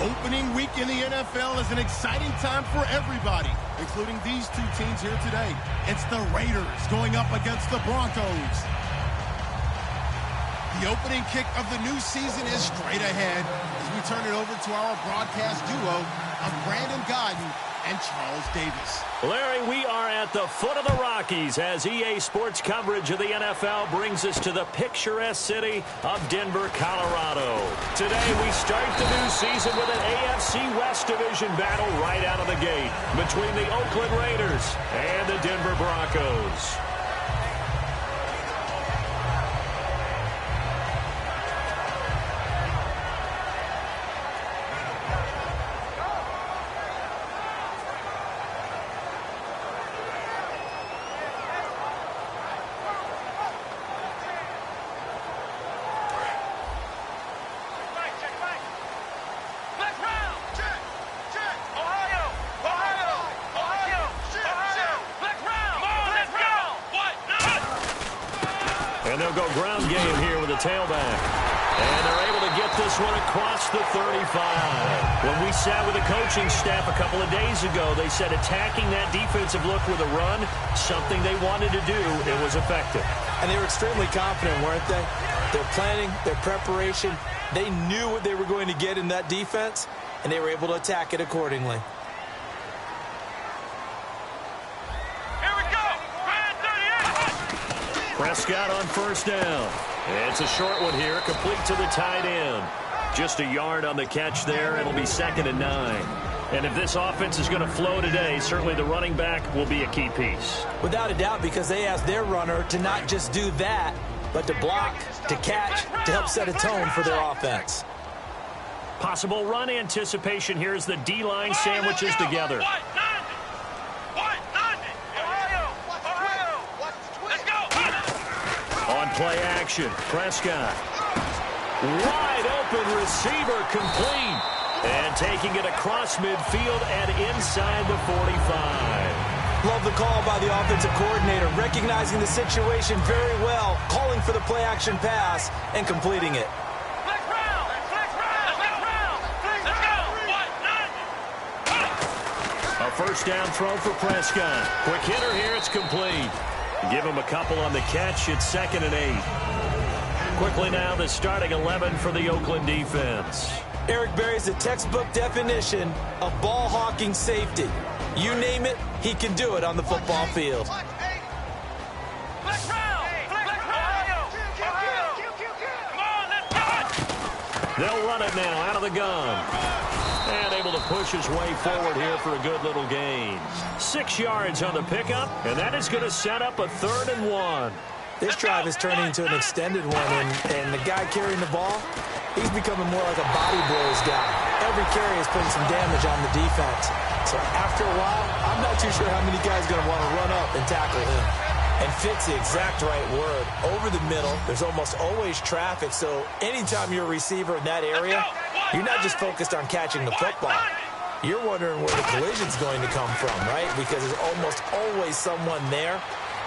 Opening week in the NFL is an exciting time for everybody, including these two teams here today. It's the Raiders going up against the Broncos. The opening kick of the new season is straight ahead as we turn it over to our broadcast duo of Brandon Godden and Charles Davis. Larry, we are at the foot of the Rockies as EA Sports coverage of the NFL brings us to the picturesque city of Denver, Colorado. Today we start the new season with an AFC West Division battle right out of the gate between the Oakland Raiders and the Denver Broncos. And they'll go ground game here with a tailback. And they're able to get this one across the 35. When we sat with the coaching staff a couple of days ago, they said attacking that defensive look with a run, something they wanted to do, it was effective. And they were extremely confident, weren't they? Their planning, their preparation, they knew what they were going to get in that defense, and they were able to attack it accordingly. Prescott on first down. It's a short one here, complete to the tight end. Just a yard on the catch there. It'll be 2nd and 9. And if this offense is going to flow today, certainly the running back will be a key piece. Without a doubt, because they asked their runner to not just do that, but to block, to catch, to help set a tone for their offense. Possible run anticipation here as the D-line sandwiches together. On play action, Prescott. Wide open receiver complete. And taking it across midfield and inside the 45. Love the call by the offensive coordinator, recognizing the situation very well, calling for the play action pass and completing it. A first down throw for Prescott. Quick hitter here, it's complete. Give him a couple on the catch. It's 2nd and 8. Quickly now, the starting 11 for the Oakland defense. Eric Berry's the textbook definition of ball-hawking safety. You name it, he can do it on the football field. They'll run it now out of the gun. And able to push his way forward here for a good little gain. 6 yards on the pickup, and that is going to set up a 3rd and 1. This drive is turning into an extended one, and the guy carrying the ball, he's becoming more like a body blows guy. Every carry is putting some damage on the defense. So after a while, I'm not too sure how many guys are going to want to run up and tackle him. And fit's the exact right word. Over the middle, there's almost always traffic, so anytime you're a receiver in that area, you're not just focused on catching the football. You're wondering where the collision's going to come from, right? Because there's almost always someone there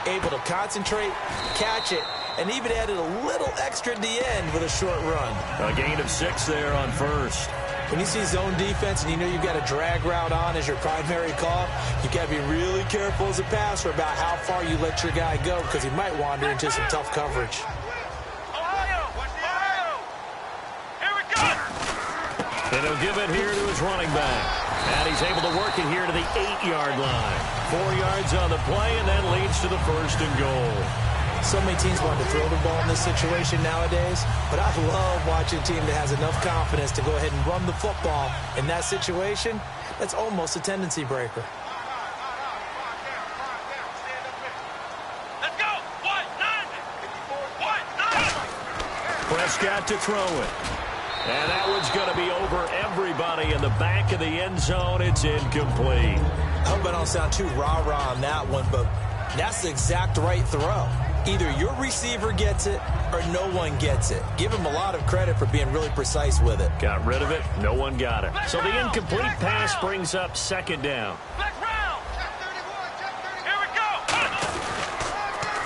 able to concentrate, catch it, and even added a little extra at the end with a short run. A gain of 6 there on first. When you see zone defense and you know you've got a drag route on as your primary call, you got to be really careful as a passer about how far you let your guy go because he might wander into some tough coverage. And he'll give it here to his running back. And he's able to work it here to the 8-yard line. 4 yards on the play, and that leads to the 1st and goal. So many teams want to throw the ball in this situation nowadays, but I love watching a team that has enough confidence to go ahead and run the football. In that situation, that's almost a tendency breaker. Let's go! Prescott to throw it. And that one's going to be over everybody in the back of the end zone. It's incomplete. I hope I don't sound too rah-rah on that one, but that's the exact right throw. Either your receiver gets it or no one gets it. Give him a lot of credit for being really precise with it. Got rid of it. No one got it. So the incomplete pass brings up 2nd down. Here we go.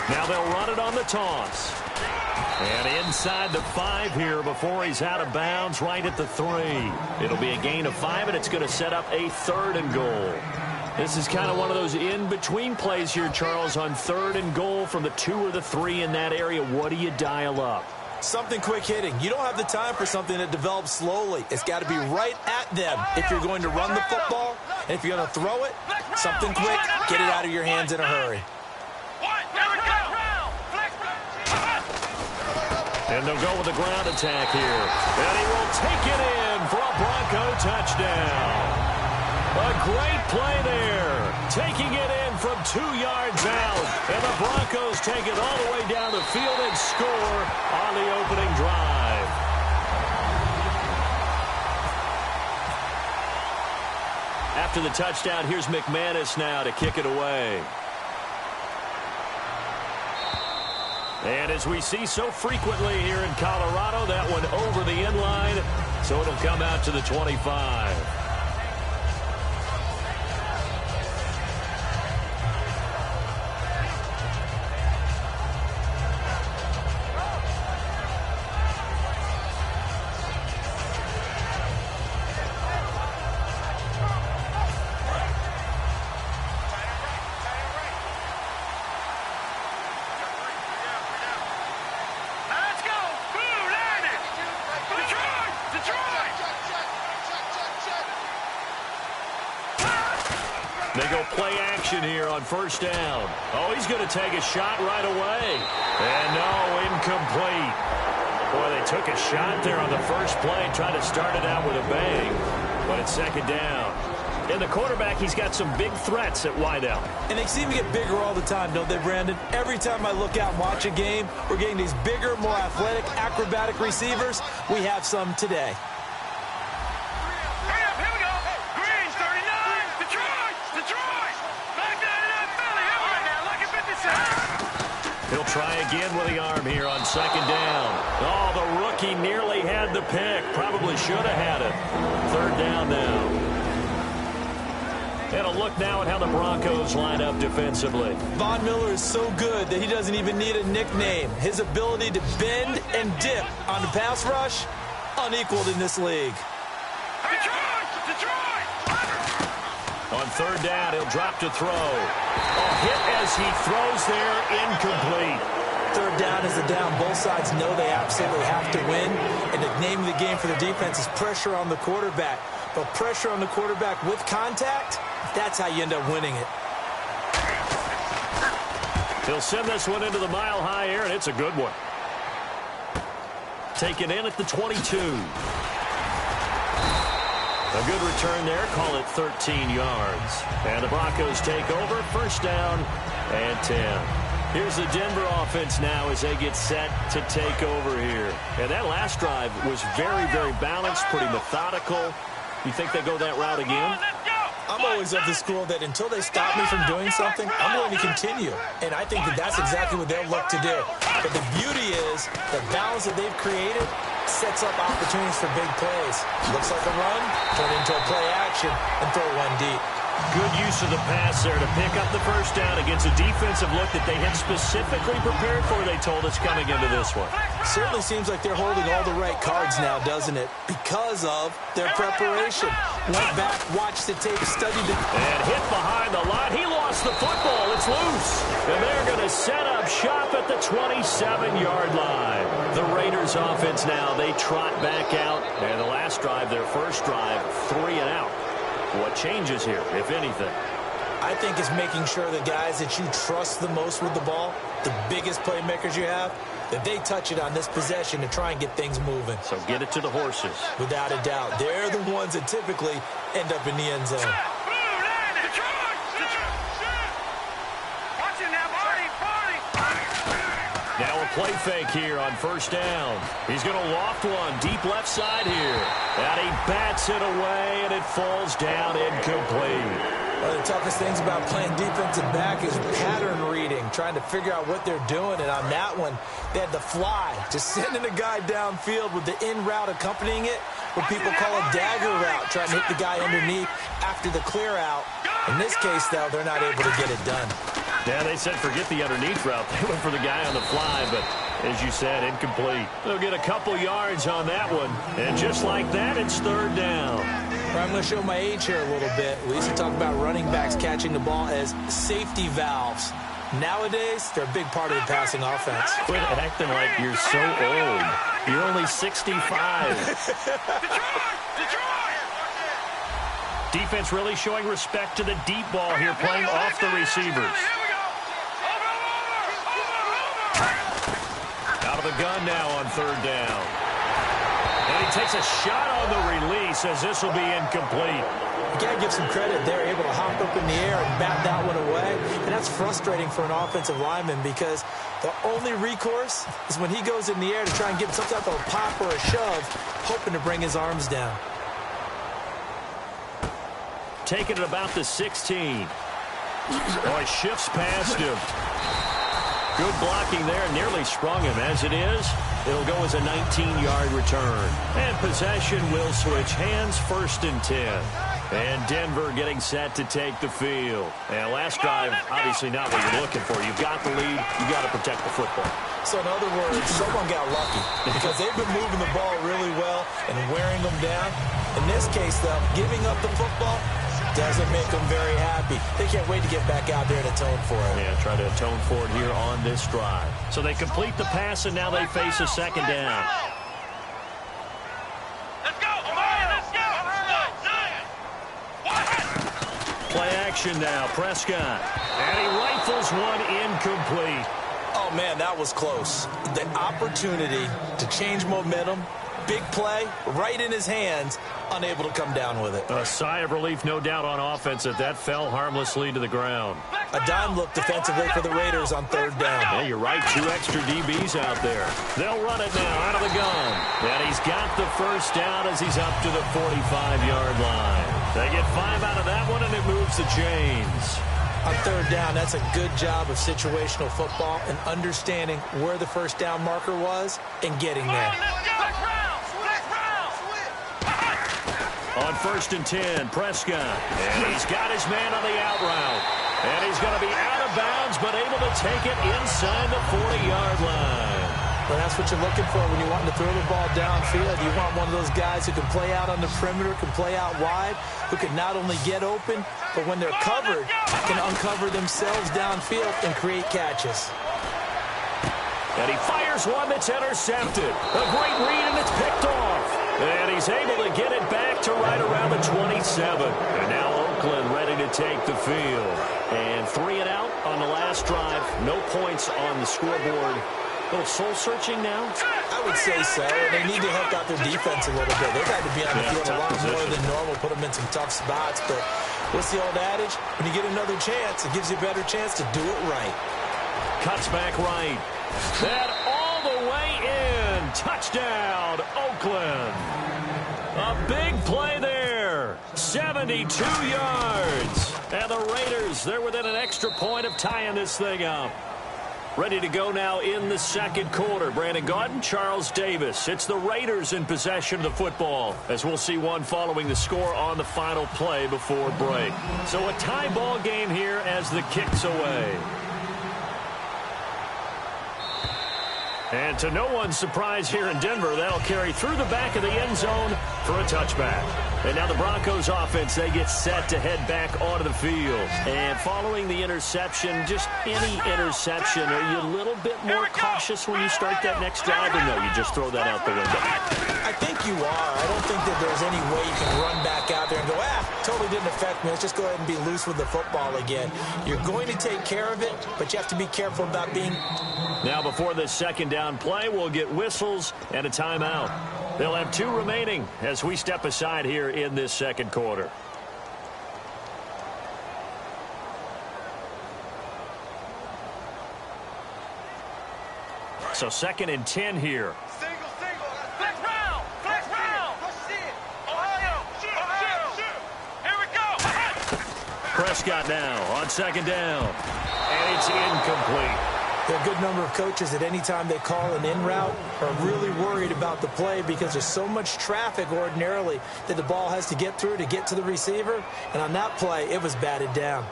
Now they'll run it on the toss. And inside the 5 here before he's out of bounds, right at the 3. It'll be a gain of 5, and it's going to set up a 3rd and goal. This is kind of one of those in-between plays here, Charles, on 3rd and goal from the 2 or the 3 in that area. What do you dial up? Something quick hitting. You don't have the time for something that develops slowly. It's got to be right at them if you're going to run the football. And if you're going to throw it, something quick, get it out of your hands in a hurry. And they'll go with the ground attack here. And he will take it in for a Bronco touchdown. A great play there. Taking it in from 2 yards out. And the Broncos take it all the way down the field and score on the opening drive. After the touchdown, here's McManus now to kick it away. And as we see so frequently here in Colorado, that one over the end line, so it'll come out to the 25. They go play action here on 1st down. Oh, he's going to take a shot right away. And no, incomplete. Boy, they took a shot there on the first play, tried to start it out with a bang. But it's 2nd down. And the quarterback, he's got some big threats at wideout. And they seem to get bigger all the time, don't they, Brandon? Every time I look out and watch a game, we're getting these bigger, more athletic, acrobatic receivers. We have some today. He'll try again with the arm here on 2nd down. Oh, the rookie nearly had the pick. Probably should have had it. 3rd down now. And a look now at how the Broncos line up defensively. Von Miller is so good that he doesn't even need a nickname. His ability to bend and dip on the pass rush, unequaled in this league. On 3rd down, he'll drop to throw. A hit as he throws there, incomplete. 3rd down is the down. Both sides know they absolutely have to win. And the name of the game for the defense is pressure on the quarterback. But pressure on the quarterback with contact, that's how you end up winning it. He'll send this one into the mile-high air, and it's a good one. Taken in at the 22. A good return there. Call it 13 yards. And the Broncos take over. 1st down and 10. Here's the Denver offense now as they get set to take over here. And that last drive was very, very balanced, pretty methodical. You think they go that route again? I'm always of the school that until they stop me from doing something, I'm going to continue. And I think that that's exactly what they'll look to do. But the beauty is the balance that they've created sets up opportunities for big plays. Looks like a run, turn into a play action, and throw one deep. Good use of the pass there to pick up the 1st down against a defensive look that they had specifically prepared for, they told us, coming into this one. Certainly seems like they're holding all the right cards now, doesn't it? Because of their preparation. Went back, watched the tape, studied it. And hit behind the line. He lost the football. It's loose. And they're going to set up shop at the 27-yard line. The Raiders offense now, they trot back out. And the last drive, their first drive, 3 and out. What changes here, if anything? I think it's making sure the guys that you trust the most with the ball, the biggest playmakers you have, that they touch it on this possession to try and get things moving. So get it to the horses. Without a doubt. They're the ones that typically end up in the end zone. Now a play fake here on 1st down. He's going to loft one deep left side here. And he bats it away, and it falls down incomplete. One of the toughest things about playing defensive back is pattern reading, trying to figure out what they're doing. And on that one, they had the fly, just sending a guy downfield with the in route accompanying it, what people call a dagger route, trying to hit the guy underneath after the clear out. In this case, though, they're not able to get it done. Yeah, they said forget the underneath route. They went for the guy on the fly, but as you said, incomplete. They'll get a couple yards on that one. And just like that, it's third down. I'm going to show my age here a little bit. We used to talk about running backs catching the ball as safety valves. Nowadays, they're a big part of the passing offense. Quit acting like you're so old. You're only 65. Defense really showing respect to the deep ball here, playing off the receivers. Out of the gun now on third down. And he takes a shot on the release as this will be incomplete. You got to give some credit. They're able to hop up in the air and bat that one away. And that's frustrating for an offensive lineman because the only recourse is when he goes in the air to try and get some type of a pop or a shove, hoping to bring his arms down. Taking it about the 16. Oh, he shifts past him. Good blocking there. Nearly sprung him. As it is, it'll go as a 19-yard return. And possession will switch hands, 1st and 10. And Denver getting set to take the field. And last drive, obviously not what you're looking for. You've got the lead. You've got to protect the football. So in other words, someone got lucky because they've been moving the ball really well and wearing them down. In this case, though, giving up the football doesn't make them very happy. They can't wait to get back out there and atone for it. Yeah, try to atone for it here on this drive. So they complete the pass, and now they face a second down. Let's go! Let's go! Play action now, Prescott. And he rifles one incomplete. Oh, man, that was close. The opportunity to change momentum, big play, right in his hands, unable to come down with it. A sigh of relief, no doubt, on offense that fell harmlessly to the ground. A dime look defensively for the Raiders on third down. Yeah, you're right, 2 extra DBs out there. They'll run it now out of the gun. And he's got the first down as he's up to the 45-yard line. They get 5 out of that one, and it moves the chains. On third down, that's a good job of situational football and understanding where the first down marker was and getting there. On 1st and 10, Prescott. And he's got his man on the out route. And he's going to be out of bounds, but able to take it inside the 40-yard line. Well, that's what you're looking for when you want to throw the ball downfield. You want one of those guys who can play out on the perimeter, can play out wide, who can not only get open, but when they're covered, can uncover themselves downfield and create catches. And he fires one that's intercepted. A great read, and it's picked off. And he's able to get it back to right around the 27. And now Oakland ready to take the field. And 3 and out on the last drive. No points on the scoreboard. A little soul-searching now? I would say so. They need to help out their defense a little bit. They've had to be on the field a lot more than normal, put them in some tough spots. But what's the old adage? When you get another chance, it gives you a better chance to do it right. Cuts back right. That all the way in. Touchdown, Oakland. A big play there. 72 yards. And the Raiders, they're within an extra point of tying this thing up. Ready to go now in the second quarter. Brandon Gaudin, Charles Davis. It's the Raiders in possession of the football, as we'll see one following the score on the final play before break. So a tie ball game here as the kick's away. And to no one's surprise here in Denver, that'll carry through the back of the end zone for a touchback. And now the Broncos offense, they get set to head back onto the field. And following the interception, just any interception, are you a little bit more cautious when you start that next drive, or no, you just throw that out the window? I think you are. I don't think that there's any way you can run back out there and go, totally didn't affect me. Let's just go ahead and be loose with the football again. You're going to take care of it, but you have to be careful about being... Now before this second down play, we'll get whistles and a timeout. They'll have 2 remaining as we step aside here in this second quarter. So 2nd and 10 here. Flex round. Ohio, shoot. Here we go. Prescott now on 2nd down. And it's incomplete. There are a good number of coaches at any time they call an in route are really worried about the play because there's so much traffic ordinarily that the ball has to get through to get to the receiver. And on that play, it was batted down.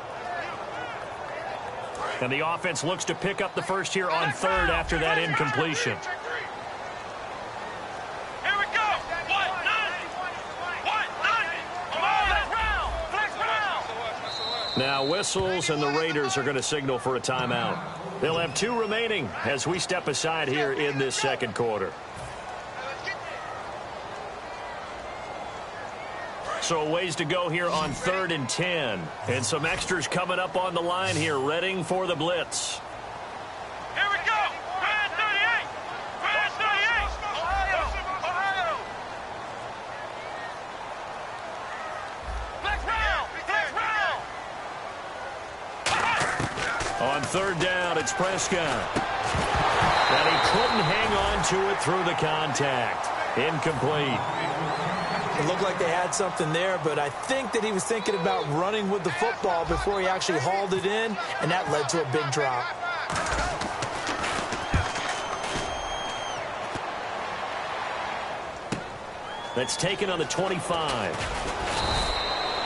And the offense looks to pick up the first here on third after that incompletion. Here we go. What? None. What? None. Come on, let's round. Flex round. Now whistles, and the Raiders are going to signal for a timeout. They'll have 2 remaining as we step aside here in this second quarter. So ways to go here on 3rd and 10. And some extras coming up on the line here, readying for the blitz. Here we go. Brand 38. Brand 38. Ohio. Ohio. Flex round. Flex round. On 3rd down, it's Prescott. And he couldn't hang on to it through the contact. Incomplete. It looked like they had something there, but I think that he was thinking about running with the football before he actually hauled it in, and that led to a big drop. That's taken on the 25.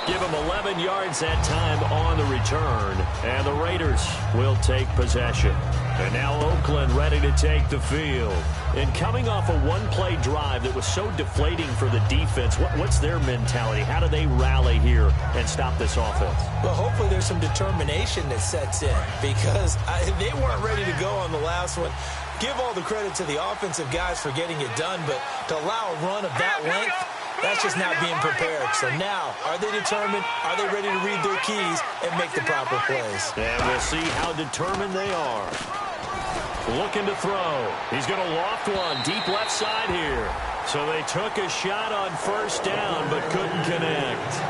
Give him 11 yards that time on the return, and the Raiders will take possession. And now Oakland ready to take the field. And coming off a one-play drive that was so deflating for the defense, what's their mentality? How do they rally here and stop this offense? Well, hopefully there's some determination that sets in, because they weren't ready to go on the last one. Give all the credit to the offensive guys for getting it done, but to allow a run of that length, that's just not being prepared. So now, are they determined? Are they ready to read their keys and make the proper plays? And we'll see how determined they are. Looking to throw. He's going to loft one deep left side here. So they took a shot on 1st down but couldn't connect.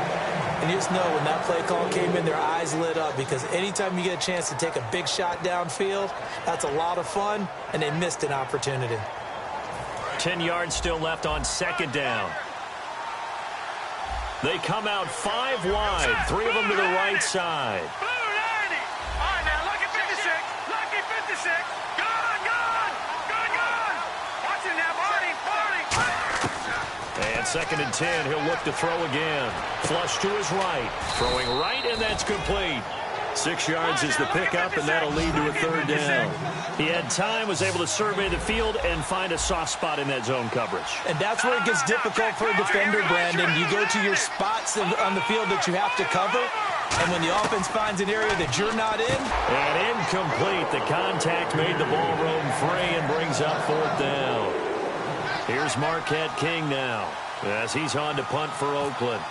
And you just know when that play call came in, their eyes lit up, because anytime you get a chance to take a big shot downfield, that's a lot of fun, and they missed an opportunity. 10 yards still left on 2nd down. They come out 5 wide, 3 of them to the right side. Blue 90. All right, now, lucky 56. Lucky 56. Gun. Watch it now, party. And 2nd and 10, he'll look to throw again. Flush to his right. Throwing right, and that's complete. 6 yards is the pickup, and that'll lead to a 3rd down. He had time, was able to survey the field and find a soft spot in that zone coverage. And that's where it gets difficult for a defender, Brandon. You go to your spots on the field that you have to cover, and when the offense finds an area that you're not in. And incomplete. The contact made the ball roam free and brings up 4th down. Here's Marquette King now, as he's on to punt for Oakland.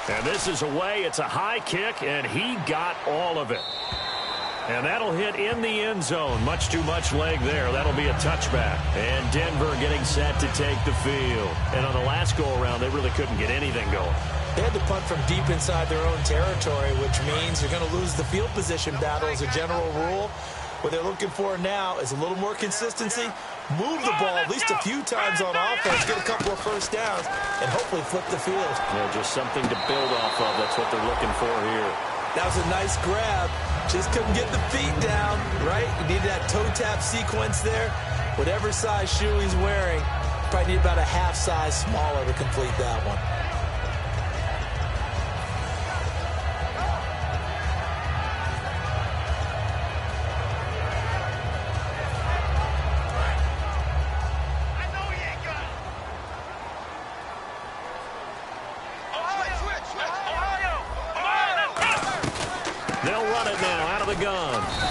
And this is away. It's a high kick, and he got all of it. And that'll hit in the end zone. Much too much leg there. That'll be a touchback. And Denver getting set to take the field. And on the last go-around, they really couldn't get anything going. They had to punt from deep inside their own territory, which means you're going to lose the field position battle as a general rule. What they're looking for now is a little more consistency, move the ball at least a few times on offense, get a couple of 1st downs, and hopefully flip the field. Yeah, just something to build off of. That's what they're looking for here. That was a nice grab. Just couldn't get the feet down, right? You need that toe tap sequence there. Whatever size shoe he's wearing, probably need about a half size smaller to complete that one.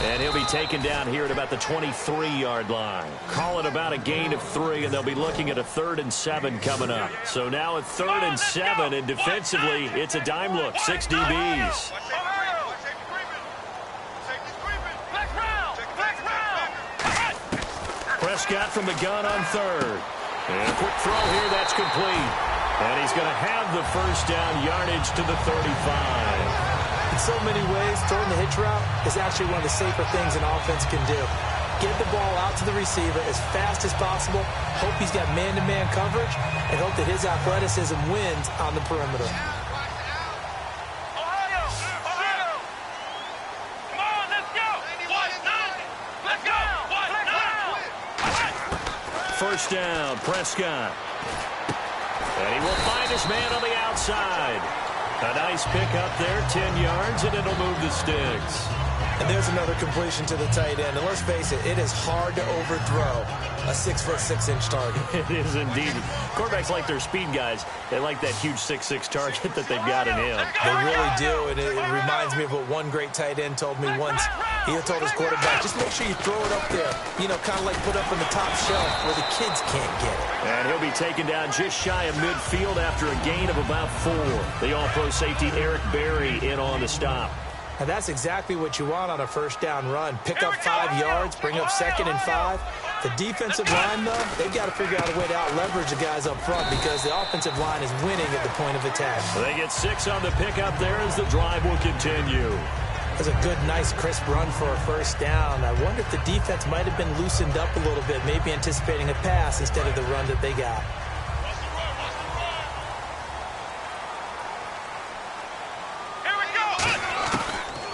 And he'll be taken down here at about the 23-yard line. Call it about a gain of 3, and they'll be looking at a 3rd and 7 coming up. So now a 3rd and 7, and defensively, it's a dime look. 6 DBs. Prescott from the gun on 3rd. And a quick throw here, that's complete. And he's going to have the 1st down, yardage to the 35. In so many ways, throwing the hitch route is actually one of the safer things an offense can do. Get the ball out to the receiver as fast as possible, hope he's got man-to-man coverage, and hope that his athleticism wins on the perimeter. Ohio! Come on, let's go! Let's go! 1st down, Prescott. And he will find his man on the outside. A nice pick up there, 10 yards, and it'll move the sticks. And there's another completion to the tight end. And let's face it, it is hard to overthrow a 6'6" target. It is indeed. Quarterbacks like their speed guys. They like that huge 6'6" target that they've got in him. They really do, and it reminds me of what one great tight end told me once. He told his quarterback, just make sure you throw it up there, you know, kind of like put up on the top shelf where the kids can't get it. And he'll be taken down just shy of midfield after a gain of about 4. The all-pro safety Eric Berry in on the stop. And that's exactly what you want on a first down run. Pick up 5 yards, bring up 2nd and 5. The defensive line, though, they've got to figure out a way to out-leverage the guys up front because the offensive line is winning at the point of attack. They get 6 on the pickup there as the drive will continue. That's a good, nice, crisp run for a first down. I wonder if the defense might have been loosened up a little bit, maybe anticipating a pass instead of the run that they got.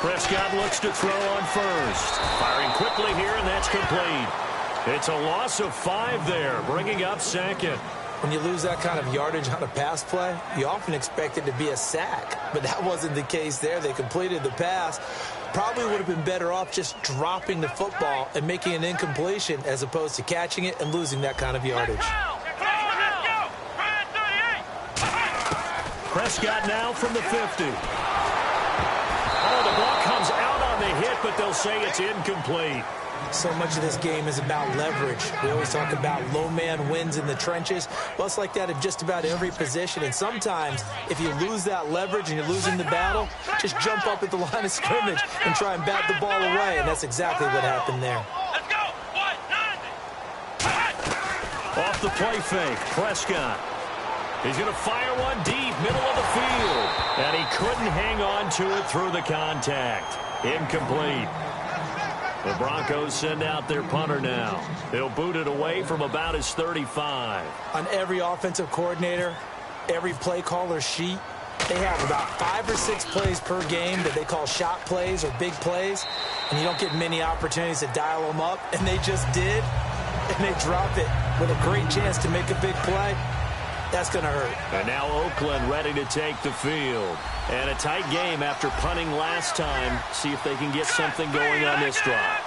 Prescott looks to throw on first. Firing quickly here, and that's complete. It's a loss of 5 there, bringing up 2nd. When you lose that kind of yardage on a pass play, you often expect it to be a sack. But that wasn't the case there. They completed the pass. Probably would have been better off just dropping the football and making an incompletion as opposed to catching it and losing that kind of yardage. Prescott now from the 50. Oh, the ball comes out on the hit, but they'll say it's incomplete. So much of this game is about leverage. We always talk about low man wins in the trenches. Well, it's like that at just about every position. And sometimes, if you lose that leverage and you're losing the battle, just jump up at the line of scrimmage and try and bat the ball away. And that's exactly what happened there. Let's go. 1-9. Off the play fake, Prescott. He's going to fire one deep, middle of the field. And he couldn't hang on to it through the contact. Incomplete. The Broncos send out their punter now. He'll boot it away from about his 35. On every offensive coordinator, every play caller sheet, they have about 5 or 6 plays per game that they call shot plays or big plays. And you don't get many opportunities to dial them up. And they just did. And they drop it with a great chance to make a big play. That's going to hurt. And now Oakland ready to take the field. And a tight game after punting last time. See if they can get something going on this drive.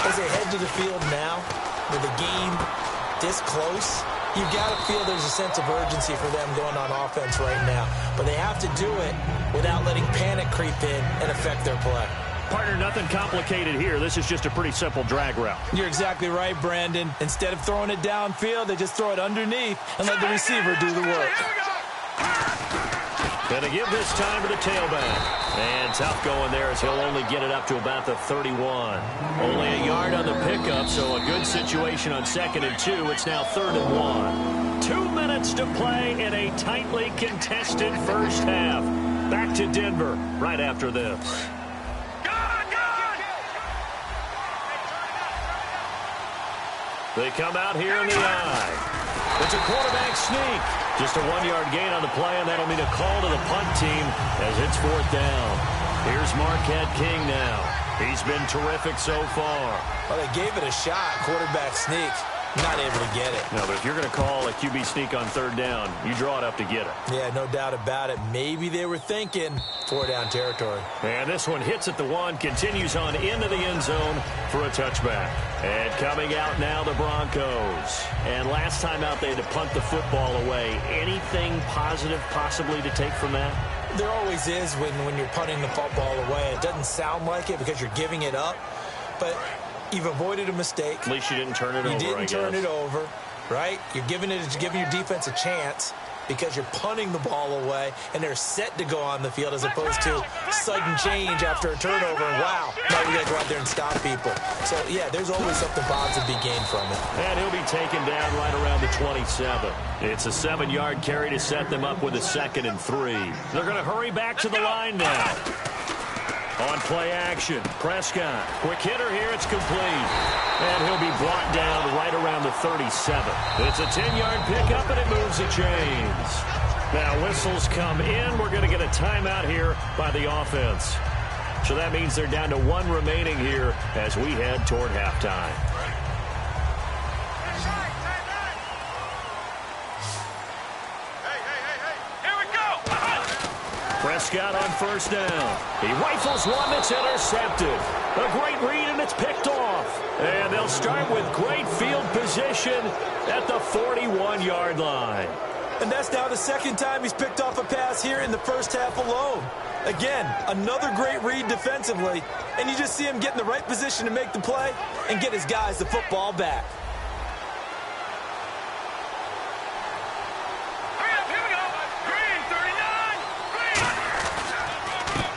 As they head to the field now, with the game this close, you've got to feel there's a sense of urgency for them going on offense right now. But they have to do it without letting panic creep in and affect their play. Partner, nothing complicated here. This is just a pretty simple drag route. You're exactly right, Brandon. Instead of throwing it downfield, they just throw it underneath and let the receiver do the work. Gonna give this time to the tailback. And tough going there as he'll only get it up to about the 31. Only a yard on the pickup, so a good situation on 2nd and 2. It's now 3rd and 1. 2 minutes to play in a tightly contested first half. Back to Denver right after this. They come out here in the eye. It's a quarterback sneak. Just a 1-yard gain on the play, and that'll mean a call to the punt team as it's 4th down. Here's Marquette King now. He's been terrific so far. Well, they gave it a shot, quarterback sneak. Not able to get it. No, but if you're going to call a QB sneak on 3rd down, you draw it up to get it. Yeah, no doubt about it. Maybe they were thinking 4-down territory. And this one hits at the 1, continues on into the end zone for a touchback. And coming out now, the Broncos. And last time out, they had to punt the football away. Anything positive possibly to take from that? There always is when you're punting the football away. It doesn't sound like it because you're giving it up, but you've avoided a mistake. At least you didn't turn it over, You didn't turn it over, right? You're giving your defense a chance because you're punting the ball away, and they're set to go on the field as opposed to sudden change after a turnover. And wow, now we got to go out there and stop people. So, yeah, there's always something positive to be gained from it. And he'll be taken down right around the 27. It's a 7-yard carry to set them up with a 2nd and 3. They're going to hurry back to the line now. On play action, Prescott. Quick hitter here, it's complete. And he'll be brought down right around the 37. It's a 10-yard pickup, and it moves the chains. Now whistles come in. We're going to get a timeout here by the offense. So that means they're down to 1 remaining here as we head toward halftime. Prescott on first down. He rifles one that's intercepted. A great read, and it's picked off. And they'll start with great field position at the 41-yard line. And that's now the second time he's picked off a pass here in the first half alone. Again, another great read defensively, and you just see him get in the right position to make the play and get his guys the football back.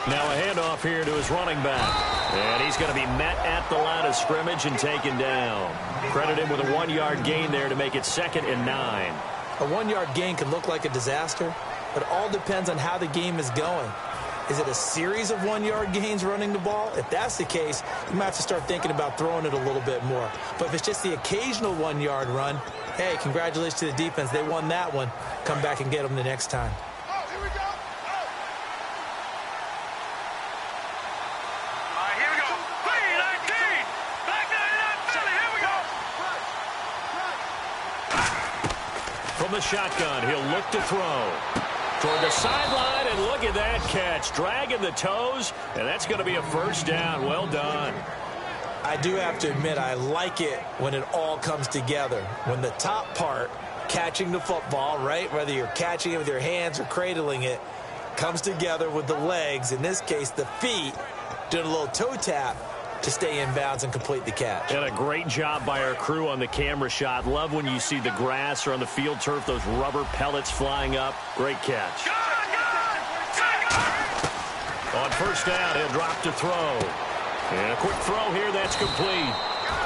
Now a handoff here to his running back. And he's going to be met at the line of scrimmage and taken down. Credit him with a 1-yard gain there to make it 2nd and 9. A 1-yard gain can look like a disaster, but it all depends on how the game is going. Is it a series of 1-yard gains running the ball? If that's the case, you might have to start thinking about throwing it a little bit more. But if it's just the occasional 1-yard run, hey, congratulations to the defense. They won that one. Come back and get them the next time. From the shotgun, he'll look to throw. Toward the sideline, and look at that catch. Dragging the toes, and that's going to be a first down. Well done. I do have to admit, I like it when it all comes together. When the top part, catching the football, right, whether you're catching it with your hands or cradling it, comes together with the legs, in this case the feet, doing a little toe tap to stay in bounds and complete the catch. And a great job by our crew on the camera shot. Love when you see the grass or on the field turf, those rubber pellets flying up. Great catch. On first down, he'll drop to throw. And a quick throw here, that's complete.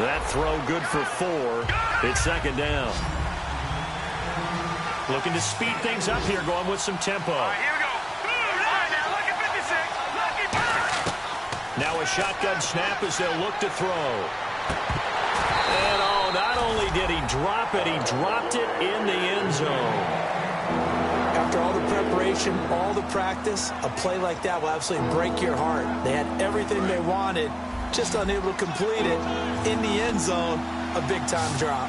That throw good for 4. It's 2nd down. Looking to speed things up here, going with some tempo. Here we go. Lucky 56. Lucky 56. Now a shotgun snap as they'll look to throw. And, oh, not only did he drop it, he dropped it in the end zone. After all the preparation, all the practice, a play like that will absolutely break your heart. They had everything they wanted, just unable to complete it. In the end zone, a big-time drop.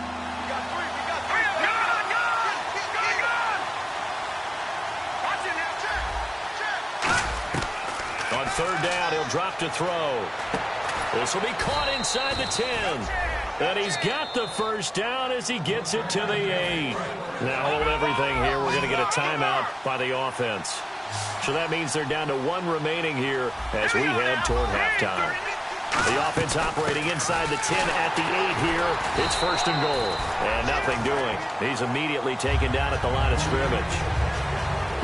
On third down, he'll drop to throw. This will be caught inside the 10. And he's got the first down as he gets it to the 8. Now hold everything here. We're going to get a timeout by the offense. So that means they're down to 1 remaining here as we head toward halftime. The offense operating inside the 10 at the 8 here. It's 1st and goal. And nothing doing. He's immediately taken down at the line of scrimmage.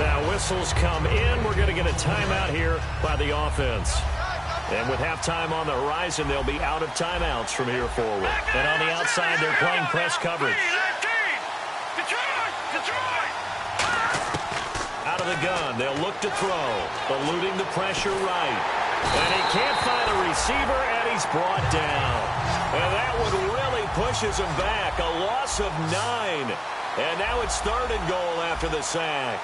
Now whistles come in. We're going to get a timeout here by the offense. And with halftime on the horizon, they'll be out of timeouts from here forward. And on the outside, they're playing press coverage. Out of the gun, they'll look to throw, eluding the pressure right. And he can't find a receiver, and he's brought down. And that one really pushes him back. A loss of 9. And now it's 3rd and goal after the sack.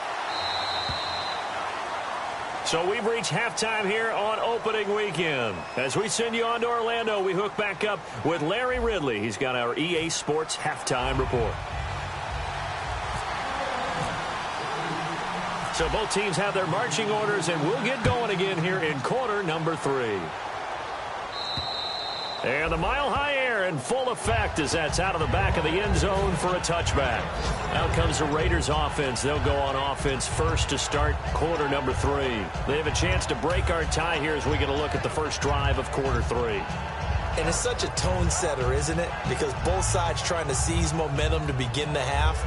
So we've reached halftime here on opening weekend. As we send you on to Orlando, we hook back up with Larry Ridley. He's got our EA Sports halftime report. So both teams have their marching orders, and we'll get going again here in quarter number 3. And the mile-high air in full effect as that's out of the back of the end zone for a touchback. Out comes the Raiders offense. They'll go on offense first to start quarter number 3. They have a chance to break our tie here as we get a look at the first drive of quarter 3. And it's such a tone setter, isn't it? Because both sides trying to seize momentum to begin the half.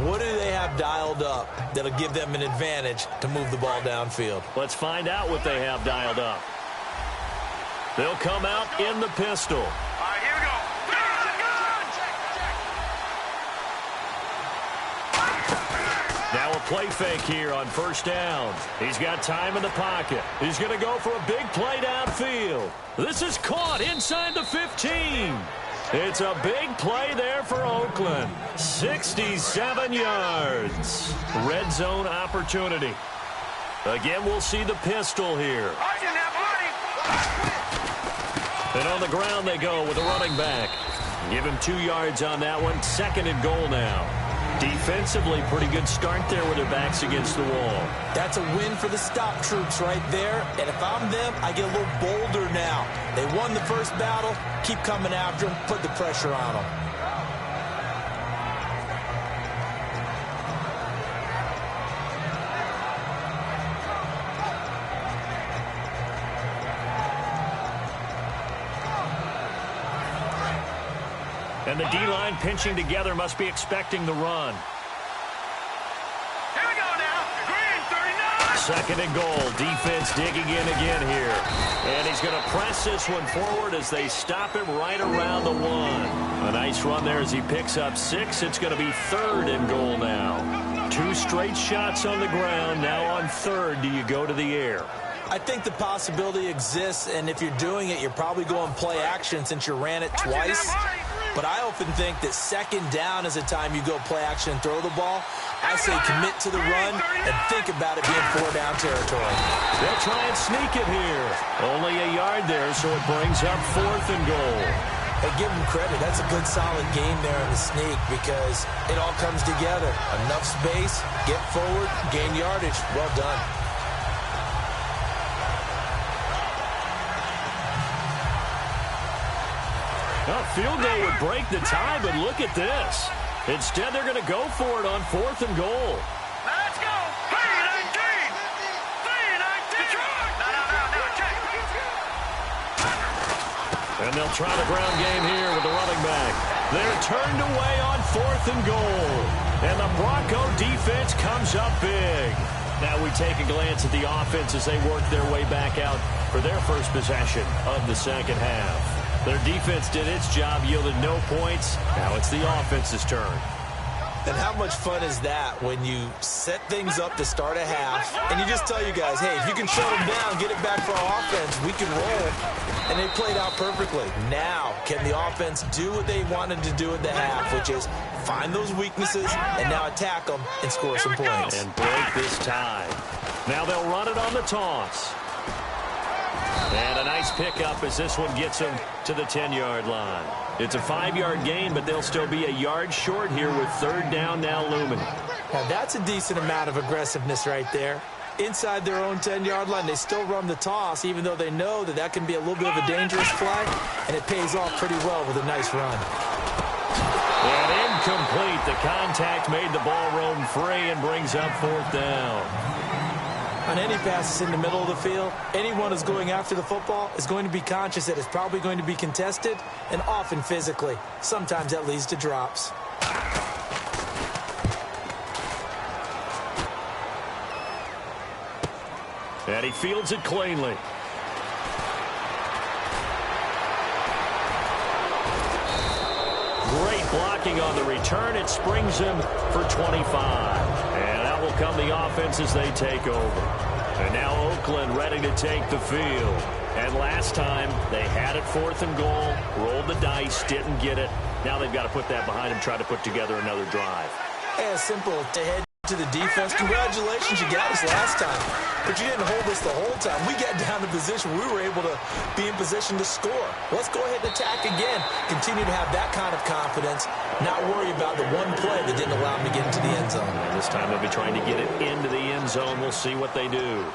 What do they have dialed up that'll give them an advantage to move the ball downfield? Let's find out what they have dialed up. They'll come out in the pistol. All right, here we go. Now a play fake here on first down. He's got time in the pocket. He's going to go for a big play downfield. This is caught inside the 15. It's a big play there for Oakland. 67 yards. Red zone opportunity. Again, we'll see the pistol here. And on the ground they go with the running back. Give him 2 yards on that one. 2nd and goal now. Defensively, pretty good start there with their backs against the wall. That's a win for the stop troops right there. And if I'm them, I get a little bolder now. They won the first battle. Keep coming after them. Put the pressure on them. And the D-line pinching together must be expecting the run. Here we go now. Green, 39. Second and goal. Defense digging in again here. And he's going to press this one forward as they stop him right around the 1. A nice run there as he picks up 6. It's going to be third and goal now. 2 straight shots on the ground. Now on third, do you go to the air? I think the possibility exists, and if you're doing it, you're probably going play action since you ran it twice. But I often think that second down is a time you go play action and throw the ball. I say commit to the run and think about it being 4-down territory. They'll try and sneak it here. Only a yard there, so it brings up fourth and goal. Hey, give them credit. That's a good, solid game there in the sneak because it all comes together. Enough space, get forward, gain yardage. Well done. A field goal would break the tie, but look at this. Instead, they're going to go for it on fourth and goal. Let's go. 3-19. 3-19. No, check. And they'll try the ground game here with the running back. They're turned away on fourth and goal. And the Bronco defense comes up big. Now we take a glance at the offense as they work their way back out for their first possession of the second half. Their defense did its job, yielded no points. Now it's the offense's turn. And how much fun is that when you set things up to start a half and you just tell you guys, hey, if you can shut them down, get it back for our offense, we can roll. And they played out perfectly. Now, can the offense do what they wanted to do at the half, which is find those weaknesses and now attack them and score some points. And break this tie. Now they'll run it on the toss. And a nice pickup as this one gets them to the 10-yard line. It's a 5-yard gain, but they'll still be a yard short here with third down now looming. Now that's a decent amount of aggressiveness right there. Inside their own 10-yard line, they still run the toss, even though they know that that can be a little bit of a dangerous play, and it pays off pretty well with a nice run. And incomplete. The contact made the ball roam free and brings up fourth down. On any passes in the middle of the field, anyone who's going after the football is going to be conscious that it's probably going to be contested, and often physically. Sometimes that leads to drops. And he fields it cleanly. Great blocking on the return. It springs him for 25. And out will come the offense as they take over. And now Oakland ready to take the field. And last time, they had it fourth and goal, rolled the dice, didn't get it. Now they've got to put that behind them, try to put together another drive. Yeah, simple to head to the defense. Congratulations, you got us last time. But you didn't hold us the whole time. We got down to position. We were able to be in position to score. Let's go ahead and attack again. Continue to have that kind of confidence. Not worry about the one play that didn't allow them to get into the end zone. And this time they'll be trying to get it into the end zone. We'll see what they do.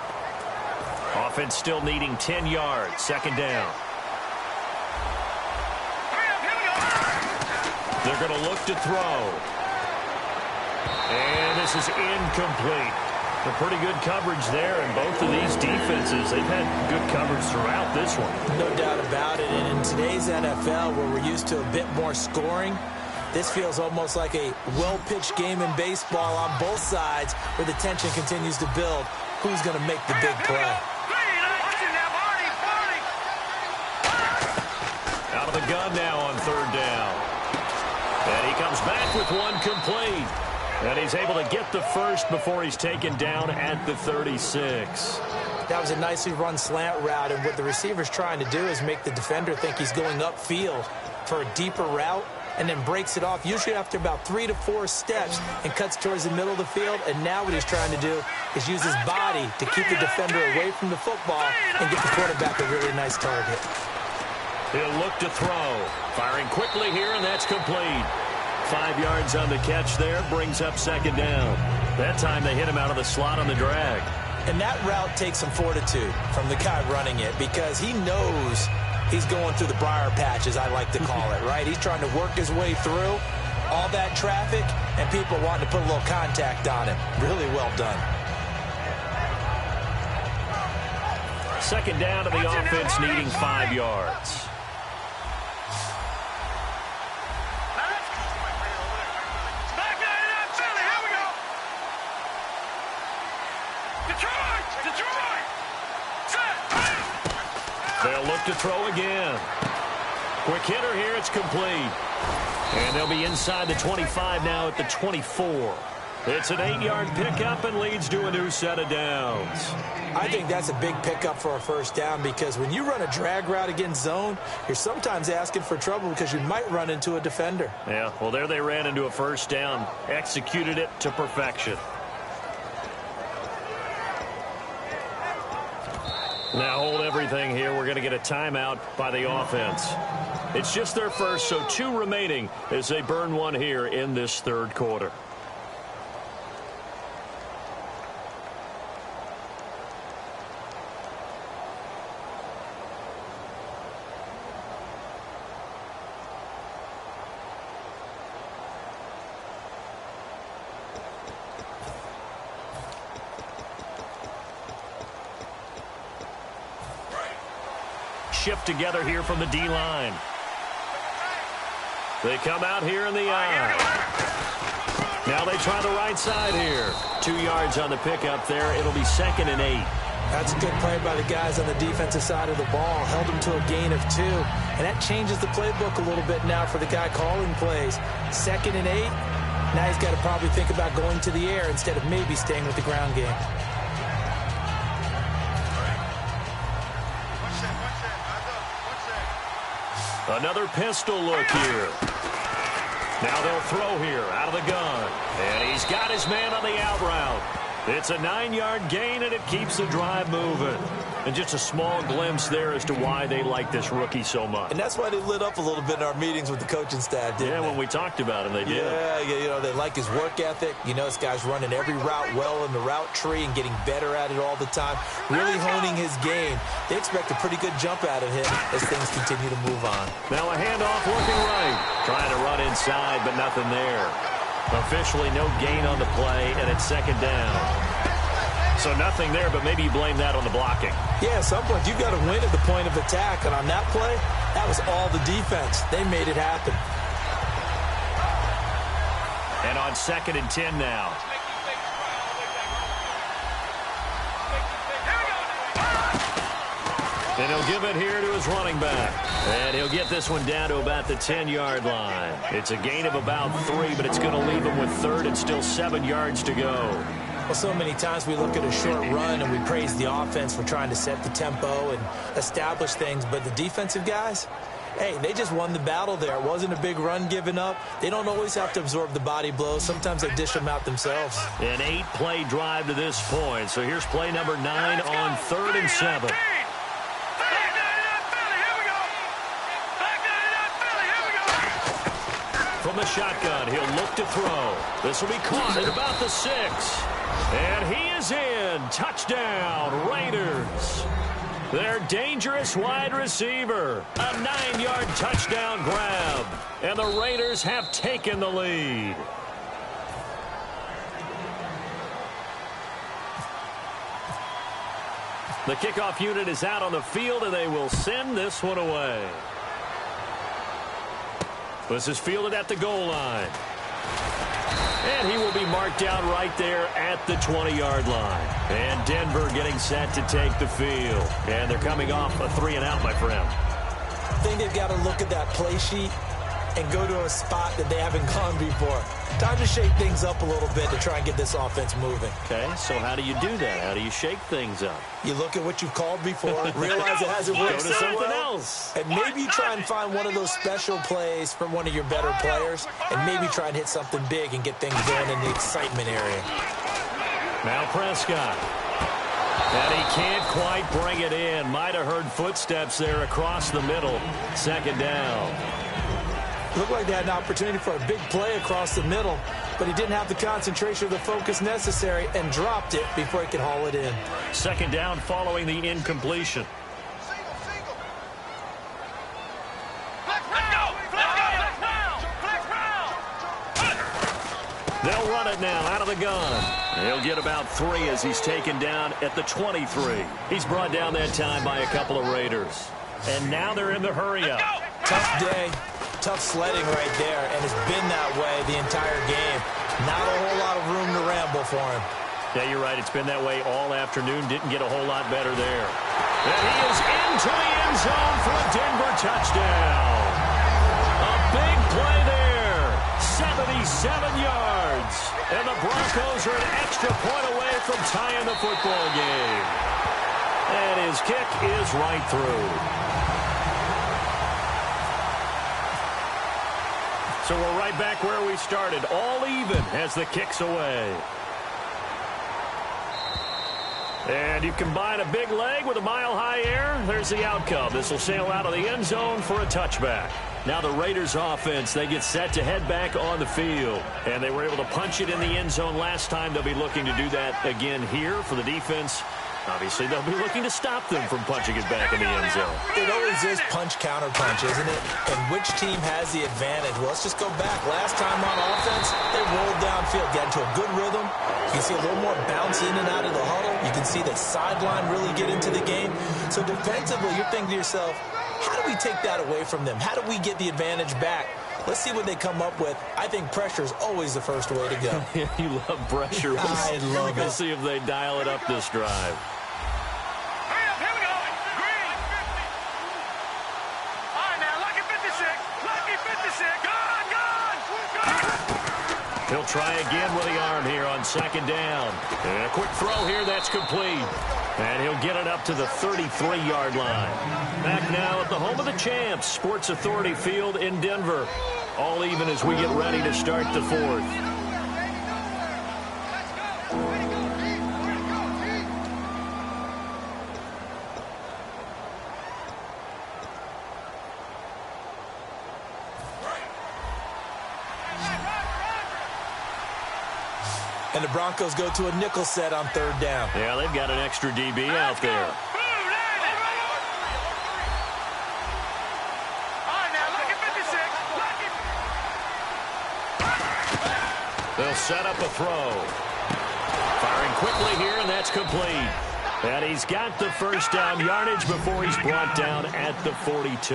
Offense still needing 10 yards. Second down. They're going to look to throw. And this is incomplete. A pretty good coverage there, and both of these defenses, they've had good coverage throughout this one. No doubt about it, and in today's NFL, where we're used to a bit more scoring, this feels almost like a well-pitched game in baseball on both sides, where the tension continues to build. Who's going to make the big play? Out of the gun now on third down. And he comes back with one complete. And he's able to get the first before he's taken down at the 36. That was a nicely run slant route, and what the receiver's trying to do is make the defender think he's going upfield for a deeper route and then breaks it off, usually after about 3 to 4 steps, and cuts towards the middle of the field. And now what he's trying to do is use his body to keep the defender away from the football and get the quarterback a really nice target. He'll look to throw. Firing quickly here, and that's complete. 5 yards on the catch there, brings up second down. That time they hit him out of the slot on the drag. And that route takes some fortitude from the guy running it because he knows he's going through the briar patch, as I like to call it, right? He's trying to work his way through all that traffic, and people wanting to put a little contact on him. Really well done. Second down to the offense, needing 5 yards. They'll look to throw again. Quick hitter here, it's complete. And they'll be inside the 25 now at the 24. It's an 8-yard pickup and leads to a new set of downs. I think that's a big pickup for a first down because when you run a drag route against zone, you're sometimes asking for trouble because you might run into a defender. Yeah, well, there they ran into a first down, executed it to perfection. Now hold everything here. We're going to get a timeout by the offense. It's just their first, so 2 remaining as they burn one here in this third quarter. Shift together here from the D-line. They come out here in the eye. Now they try the right side here. 2 yards on the pickup there. It'll be 2nd and 8. That's a good play by the guys on the defensive side of the ball. Held them to a gain of 2. And that changes the playbook a little bit now for the guy calling plays. 2nd and 8. Now he's got to probably think about going to the air instead of maybe staying with the ground game. Another pistol look here. Now they'll throw here out of the gun. And he's got his man on the out route. It's a 9-yard gain, and it keeps the drive moving. And just a small glimpse there as to why they like this rookie so much. And that's why they lit up a little bit in our meetings with the coaching staff, didn't they? Yeah, when we talked about him, they did. Yeah, you know, they like his work ethic. You know, this guy's running every route well in the route tree and getting better at it all the time. Really honing his game. They expect a pretty good jump out of him as things continue to move on. Now a handoff looking right. Trying to run inside, but nothing there. Officially no gain on the play, and it's 2nd down. So nothing there, but maybe you blame that on the blocking. Yeah, at some point you've got to win at the point of attack, and on that play, that was all the defense. They made it happen. And on 2nd and 10 now. And he'll give it here to his running back. And he'll get this one down to about the 10-yard line. It's a gain of about 3, but it's going to leave him with 3rd and still 7 yards to go. Well, so many times we look at a short run and we praise the offense for trying to set the tempo and establish things, but the defensive guys, hey, they just won the battle there. It wasn't a big run given up. They don't always have to absorb the body blows. Sometimes they dish them out themselves. An 8-play drive to this point. So here's play number 9 on 3rd and 7. From the shotgun, he'll look to throw. This will be caught at about the 6. And he is in. Touchdown, Raiders. Their dangerous wide receiver. A 9-yard touchdown grab. And the Raiders have taken the lead. The kickoff unit is out on the field, and they will send this one away. This is fielded at the goal line. And he will be marked down right there at the 20-yard line. And Denver getting set to take the field. And they're coming off a 3-and-out, my friend. I think they've got to look at that play sheet and go to a spot that they haven't gone before. Time to shake things up a little bit to try and get this offense moving. Okay, so how do you do that? How do you shake things up? You look at what you've called before, realize it hasn't worked Go to so something well, else. and maybe you try and find one of those special plays from one of your better players, and maybe try and hit something big and get things going in the excitement area. Now Prescott. And he can't quite bring it in. Might have heard footsteps there across the middle. 2nd down. Looked like they had an opportunity for a big play across the middle, but he didn't have the concentration or the focus necessary and dropped it before he could haul it in. Second down following the incompletion. They'll run it now out of the gun. He'll get about 3 as he's taken down at the 23. He's brought down that time by a couple of Raiders. And now they're in the hurry-up. Tough day, tough sledding right there, and it's been that way the entire game. Not a whole lot of room to ramble for him. Yeah, you're right. It's been that way all afternoon. Didn't get a whole lot better there. And he is into the end zone for a Denver touchdown. A big play there. 77 yards. And the Broncos are an extra point away from tying the football game. And his kick is right through. So we're right back where we started. All even as the kick's away. And you combine a big leg with a mile-high air, there's the outcome. This will sail out of the end zone for a touchback. Now the Raiders offense, they get set to head back on the field. And they were able to punch it in the end zone last time. They'll be looking to do that again here for the defense. Obviously, they'll be looking to stop them from punching it back in the end zone. It always is punch-counter-punch, isn't it? And which team has the advantage? Well, let's just go back. Last time on offense, they rolled downfield, got into a good rhythm. You can see a little more bounce in and out of the huddle. You can see the sideline really get into the game. So defensively, you're thinking to yourself, how do we take that away from them? How do we get the advantage back? Let's see what they come up with. I think pressure is always the first way to go. You love pressure. I love it. We'll see if they dial it up this drive. He'll try again with the arm here on second down. And a quick throw here, that's complete. And he'll get it up to the 33-yard line. Back now at the home of the champs, Sports Authority Field in Denver. All even as we get ready to start the fourth. And the Broncos go to a nickel set on third down. Yeah, they've got an extra DB out there. They'll set up a throw. Firing quickly here, and that's complete. And he's got the first down yardage before he's brought down at the 42.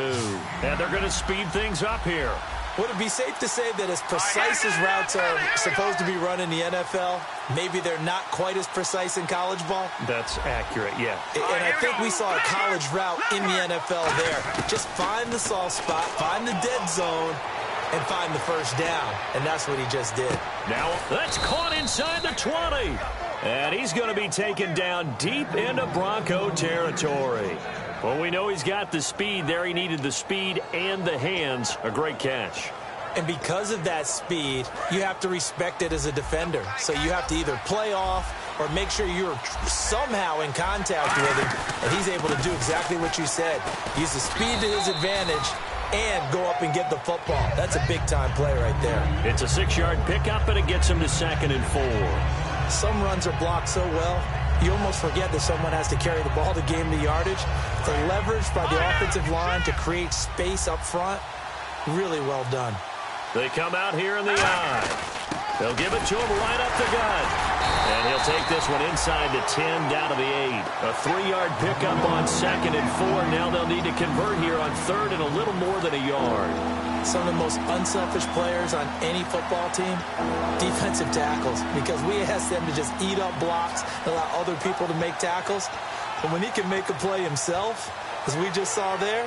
And they're going to speed things up here. Would it be safe to say that as precise as routes are supposed to be run in the NFL, maybe they're not quite as precise in college ball? That's accurate, yeah. And I think we saw a college route in the NFL there. Just find the soft spot, find the dead zone, and find the first down. And that's what he just did. Now, that's caught inside the 20. And he's going to be taken down deep into Bronco territory. Well, we know he's got the speed there. He needed the speed and the hands. A great catch. And because of that speed, you have to respect it as a defender. So you have to either play off or make sure you're somehow in contact with him. And he's able to do exactly what you said. Use the speed to his advantage and go up and get the football. That's a big-time play right there. It's a 6-yard pickup, and it gets him to 2nd and 4. Some runs are blocked so well, you almost forget that someone has to carry the ball to gain the yardage. The leverage by the offensive line to create space up front, really well done. They come out here in the eye. They'll give it to him right up the gut. And he'll take this one inside the 10, down to the 8. A 3-yard pickup on 2nd and 4. Now they'll need to convert here on 3rd and a little more than a yard. Some of the most unselfish players on any football team, defensive tackles, because we ask them to just eat up blocks, allow other people to make tackles. But when he can make a play himself, as we just saw there,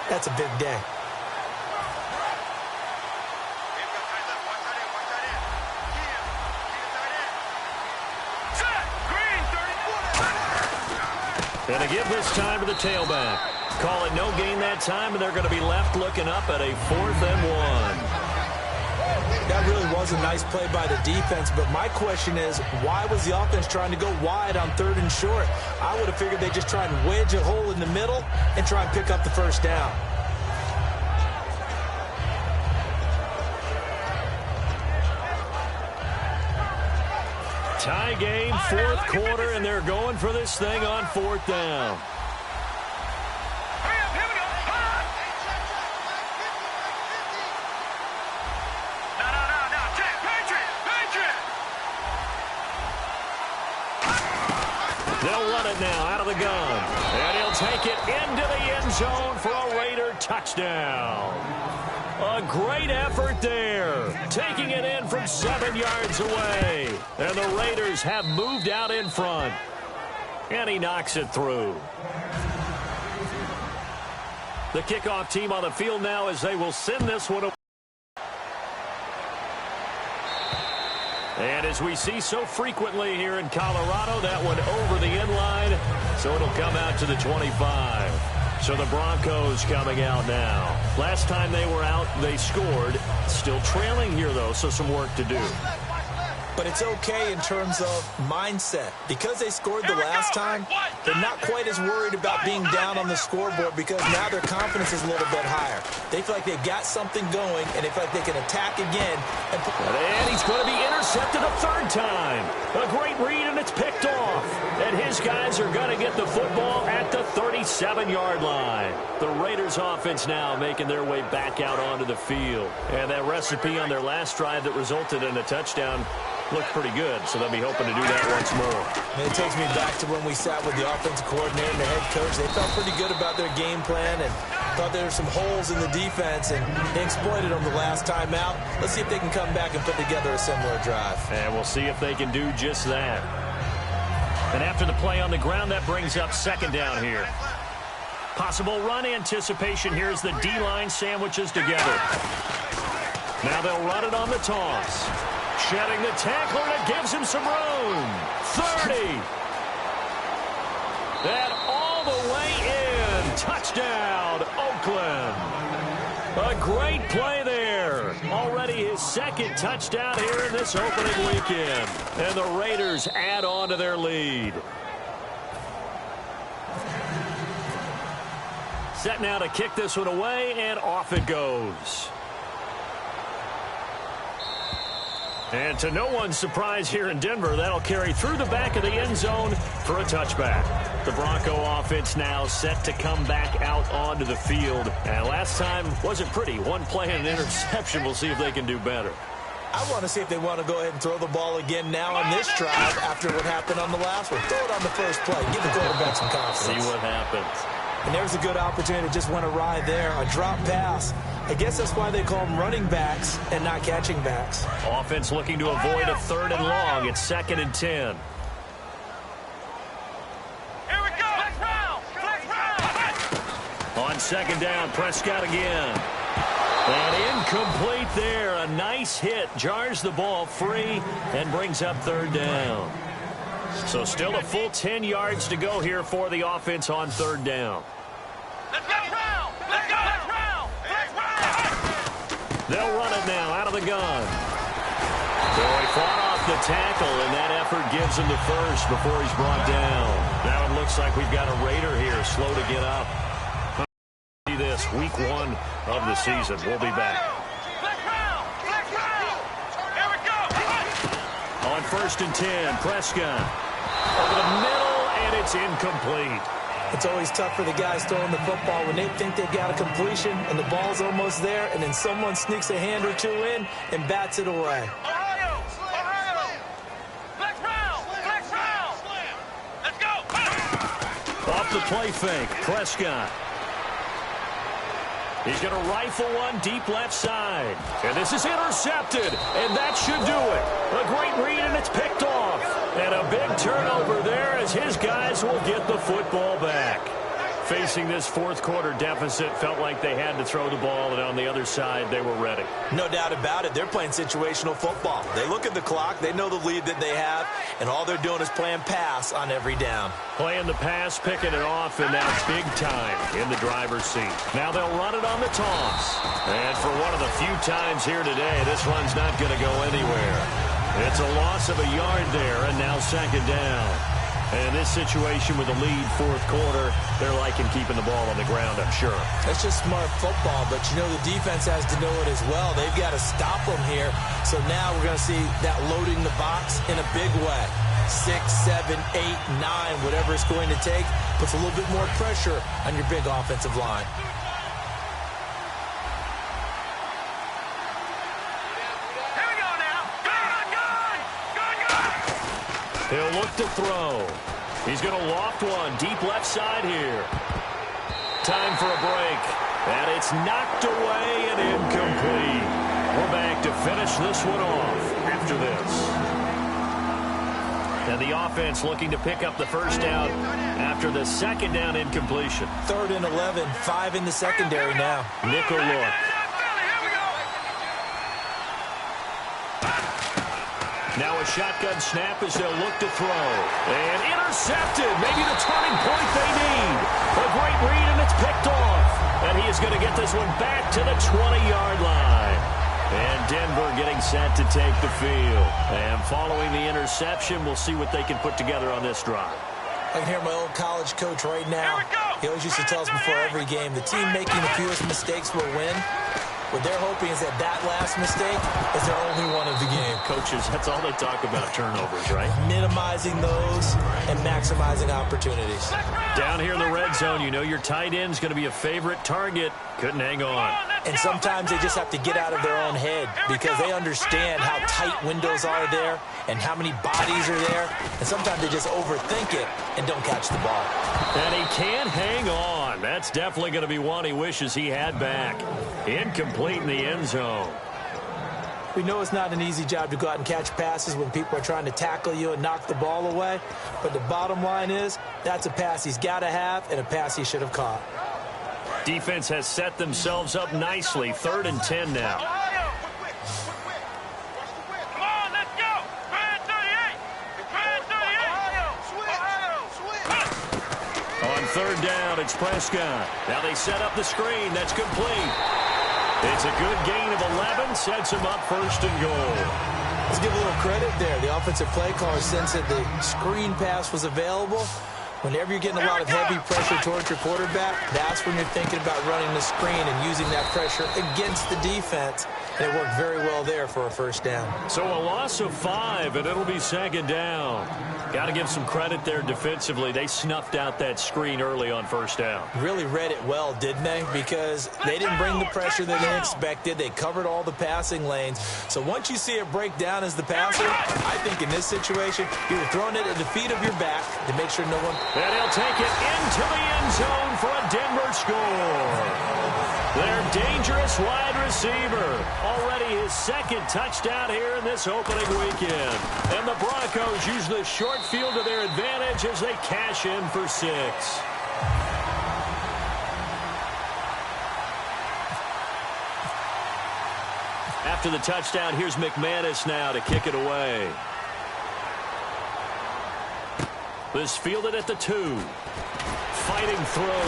that's a big day. And to give this time to the tailback. Call it no gain that time, and they're going to be left looking up at a 4th and 1. That really was a nice play by the defense, but my question is, why was the offense trying to go wide on 3rd and short? I would have figured they'd just try and wedge a hole in the middle and try and pick up the first down. Tie game, fourth quarter, and they're going for this thing on fourth down. They'll run it now out of the gun. And he'll take it into the end zone for a Raider touchdown. A great effort there. Taking it in from 7 yards away. And the Raiders have moved out in front. And he knocks it through. The kickoff team on the field now as they will send this one away. And as we see so frequently here in Colorado, that one over the end line, so it'll come out to the 25. So the Broncos coming out now. Last time they were out, they scored. Still trailing here, though, so some work to do. But it's okay in terms of mindset. Because they scored the last time, they're not quite as worried about being down on the scoreboard because now their confidence is a little bit higher. They feel like they've got something going, and they feel like they can attack again. And he's going to be intercepted a third time. A great read, and it's picked off. And his guys are going to get the football at the 37-yard line. The Raiders offense now making their way back out onto the field. And that recipe on their last drive that resulted in a touchdown looked pretty good, so they'll be hoping to do that once more. And it takes me back to when we sat with the offensive coordinator and the head coach. They felt pretty good about their game plan and thought there were some holes in the defense, and they exploited them the last time out. Let's see if they can come back and put together a similar drive. And we'll see if they can do just that. And after the play on the ground, that brings up second down here. Possible run anticipation here as the D-line sandwiches together. Now they'll run it on the toss. Shedding the tackler, and it gives him some room. 30. That all the way in. Touchdown, Oakland. A great play there. Already his second touchdown here in this opening weekend. And the Raiders add on to their lead. Set now to kick this one away, and off it goes. And to no one's surprise here in Denver, that'll carry through the back of the end zone for a touchback. The Bronco offense now set to come back out onto the field. And last time wasn't pretty. One play and an interception. We'll see if they can do better. I want to see if they want to go ahead and throw the ball again now on this drive after what happened on the last one. Throw it on the first play. Give the quarterback some confidence. See what happens. And there's a good opportunity that just went awry there. A drop pass. I guess that's why they call them running backs and not catching backs. Offense looking to avoid a third and long. It's 2nd and 10. Here we go. Flex round. On second down, Prescott again. And incomplete there. A nice hit. Jars the ball free and brings up third down. So still a full 10 yards to go here for the offense on third down. Let's go. Let's go. They'll run it now out of the gun. So he fought off the tackle, and that effort gives him the first before he's brought down. Now it looks like we've got a Raider here slow to get up. See this, week 1 of the season. We'll be back. Flex round. Here we go. On 1st and 10, Prescott. Over the middle, and it's incomplete. It's always tough for the guys throwing the football when they think they've got a completion and the ball's almost there, and then someone sneaks a hand or two in and bats it away. Ohio. Flex round. Let's go. Off the play fake, Prescott. He's going to rifle one deep left side. And this is intercepted, and that should do it. A great read, and it's picked off. And a big turnover there as his guys will get the football back. Facing this fourth quarter deficit, felt like they had to throw the ball, and on the other side, they were ready. No doubt about it. They're playing situational football. They look at the clock, they know the lead that they have, and all they're doing is playing pass on every down. Playing the pass, picking it off, and now big time in the driver's seat. Now they'll run it on the toss. And for one of the few times here today, this run's not going to go anywhere. It's a loss of a yard there, and now second down. And in this situation with the lead fourth quarter, they're liking keeping the ball on the ground, I'm sure. That's just smart football, but you know the defense has to know it as well. They've got to stop them here. So now we're going to see that loading the box in a big way. 6, 7, 8, 9, whatever it's going to take, puts a little bit more pressure on your big offensive line. Here we go now. Good. He'll look to throw. He's going to loft one deep left side here. Time for a break. And it's knocked away and incomplete. We're back to finish this one off after this. And the offense looking to pick up the first down after the second down incompletion. 3rd and 11, 5 in the secondary now. Nickel look. Now a shotgun snap as they'll look to throw. And intercepted. Maybe the turning point they need. A great read, and it's picked off. And he is going to get this one back to the 20-yard line. And Denver getting set to take the field. And following the interception, we'll see what they can put together on this drive. I can hear my old college coach right now. He always used to tell us before every game, the team making the fewest mistakes will win. What they're hoping is that that last mistake is their only one of the game. Coaches, that's all they talk about, turnovers, right? Minimizing those and maximizing opportunities. Down here in the red zone, you know your tight end's going to be a favorite target. Couldn't hang on. And sometimes they just have to get out of their own head because they understand how tight windows are there and how many bodies are there. And sometimes they just overthink it and don't catch the ball. And he can't hang on. That's definitely going to be one he wishes he had back. Incomplete in the end zone. We know it's not an easy job to go out and catch passes when people are trying to tackle you and knock the ball away. But the bottom line is that's a pass he's got to have and a pass he should have caught. Defense has set themselves up nicely. 3rd and 10 now. Come on, let's go. Brad 38. Brad 38. On 3rd down, it's Prescott. Now they set up the screen. That's complete. It's a good gain of 11. Sets him up 1st and goal. Let's give a little credit there. The offensive play caller sensed that the screen pass was available. Whenever you're getting a lot of heavy pressure towards your quarterback, that's when you're thinking about running the screen and using that pressure against the defense. And it worked very well there for a 1st down. So a loss of 5, and it'll be 2nd down. Got to give some credit there defensively. They snuffed out that screen early on 1st down. Really read it well, didn't they? Because they didn't bring the pressure that they expected. They covered all the passing lanes. So once you see it break down as the passer, I think in this situation, you're throwing it at the feet of your back to make sure no one... And he'll take it into the end zone for a Denver score. Their dangerous wide receiver. Already his 2nd touchdown here in this opening weekend. And the Broncos use the short field to their advantage as they cash in for 6. After the touchdown, here's McManus now to kick it away. This fielded at the 2. Fighting throw.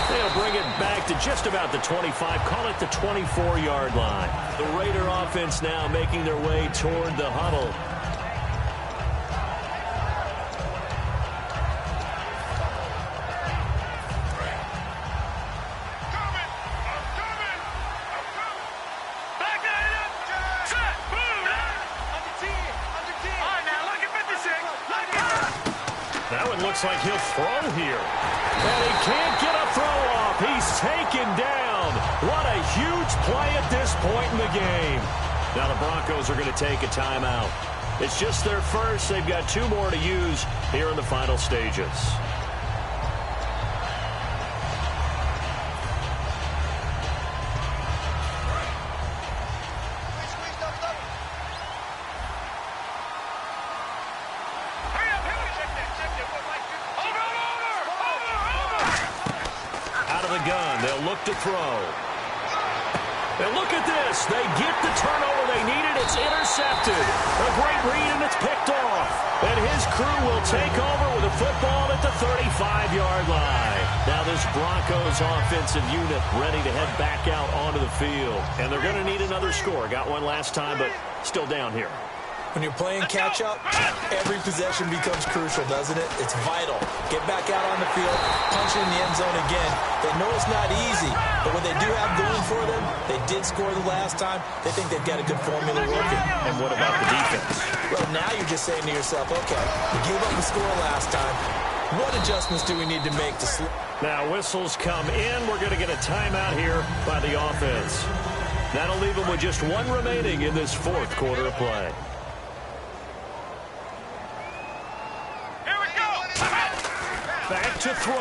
They'll bring it back to just about the 25, call it the 24-yard line. The Raider offense now making their way toward the huddle. Looks like he'll throw here. And he can't get a throw off. He's taken down. What a huge play at this point in the game. Now the Broncos are going to take a timeout. It's just their first. They've got 2 more to use here in the final stages. To throw. And look at this. They get the turnover they needed. It's intercepted. A great read, and it's picked off. And his crew will take over with a football at the 35-yard line. Now this Broncos offensive unit ready to head back out onto the field. And they're going to need another score. Got one last time, but still down here. When you're playing catch-up, every possession becomes crucial, doesn't it? It's vital. Get back out on the field, punch it in the end zone again. They know it's not easy, but what they do have going for them, they did score the last time. They think they've got a good formula working. And what about the defense? Well, now you're just saying to yourself, okay, we gave up the score last time. What adjustments do we need to make to slow? Now whistles come in. We're going to get a timeout here by the offense. That'll leave them with just one remaining in this fourth quarter of play. Back to throw.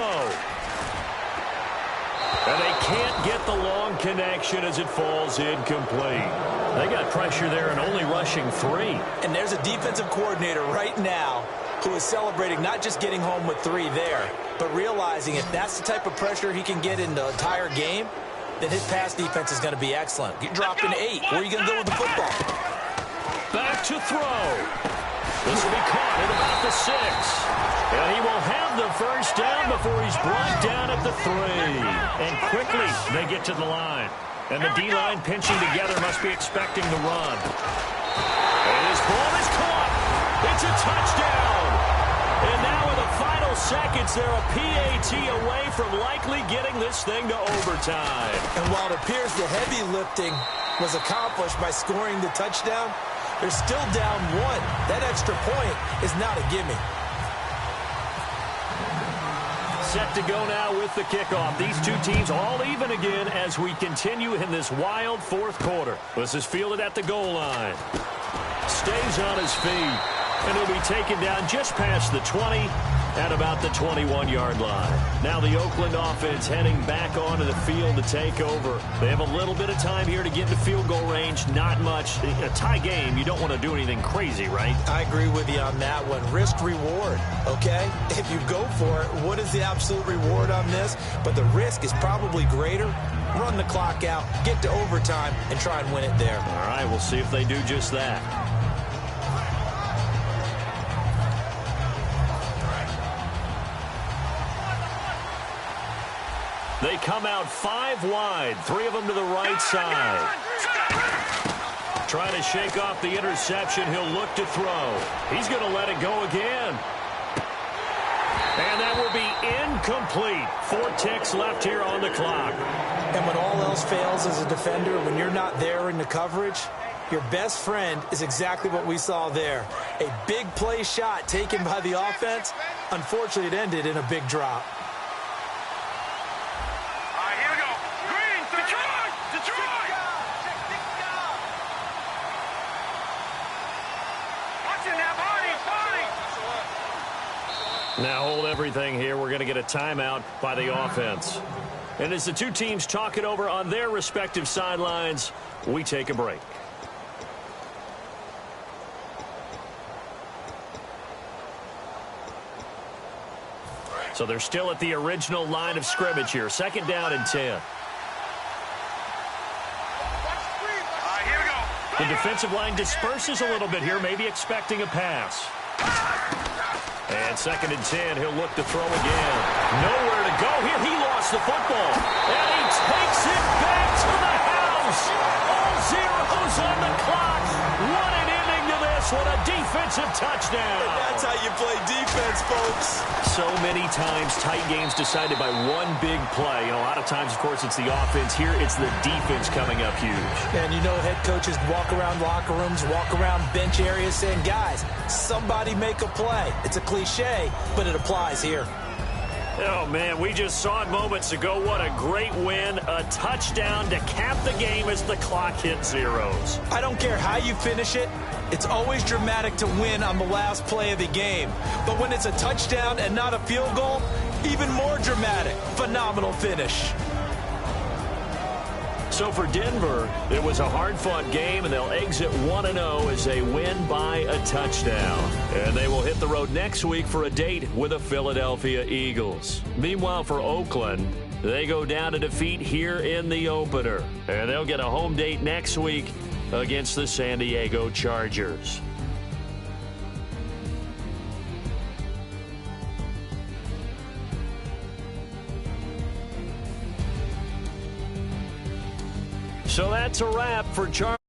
And they can't get the long connection as it falls incomplete. They got pressure there and only rushing 3. And there's a defensive coordinator right now who is celebrating not just getting home with 3 there, but realizing if that's the type of pressure he can get in the entire game, then his pass defense is going to be excellent. Get dropped in 8. Where are you going to go with the football? Back to throw. This will be caught at about the 6. And he will have the first down before he's brought down at the 3. And quickly they get to the line. And the D-line pinching together must be expecting the run. And his ball is caught. It's a touchdown. And now in the final seconds, they're a PAT away from likely getting this thing to overtime. And while it appears the heavy lifting was accomplished by scoring the touchdown, they're still down 1. That extra point is not a gimme. Set to go now with the kickoff. These two teams all even again as we continue in this wild fourth quarter. This is fielded at the goal line. Stays on his feet. And he'll be taken down just past the 20 at about the 21-yard line. Now the Oakland offense heading back onto the field to take over. They have a little bit of time here to get into field goal range. Not much. A tie game, you don't want to do anything crazy, right? I agree with you on that one. Risk reward, okay? If you go for it, what is the absolute reward on this? But the risk is probably greater. Run the clock out, get to overtime, and try and win it there. All right, we'll see if they do just that. They come out 5 wide, 3 of them to the right side. Trying to shake off the interception. He'll look to throw. He's going to let it go again. And that will be incomplete. 4 ticks left here on the clock. And when all else fails as a defender, when you're not there in the coverage, your best friend is exactly what we saw there. A big play shot taken by the offense. Unfortunately, it ended in a big drop. Now hold everything here. We're going to get a timeout by the offense. And as the two teams talk it over on their respective sidelines, we take a break. So they're still at the original line of scrimmage here. 2nd down and 10. The defensive line disperses a little bit here, maybe expecting a pass. And 2nd and 10, he'll look to throw again. Nowhere to go here. He lost the football. And he takes it back to the house. All zeros on the clock. What an ending to this. What a defensive touchdown. And that's how you play defense, folks. So many times, tight games decided by one big play. You know, a lot of times, of course, it's the offense. Here, it's the defense coming up huge. And you know, head coaches walk around locker rooms, walk around bench areas saying, guys, somebody make a play. It's a cliche, but it applies here. Oh, man, we just saw it moments ago. What a great win. A touchdown to cap the game as the clock hit zeros. I don't care how you finish it. It's always dramatic to win on the last play of the game. But when it's a touchdown and not a field goal, even more dramatic. Phenomenal finish. So for Denver, it was a hard-fought game, and they'll exit 1-0 as they win by a touchdown. And they will hit the road next week for a date with the Philadelphia Eagles. Meanwhile, for Oakland, they go down to defeat here in the opener. And they'll get a home date next week against the San Diego Chargers. So that's a wrap for Chargers.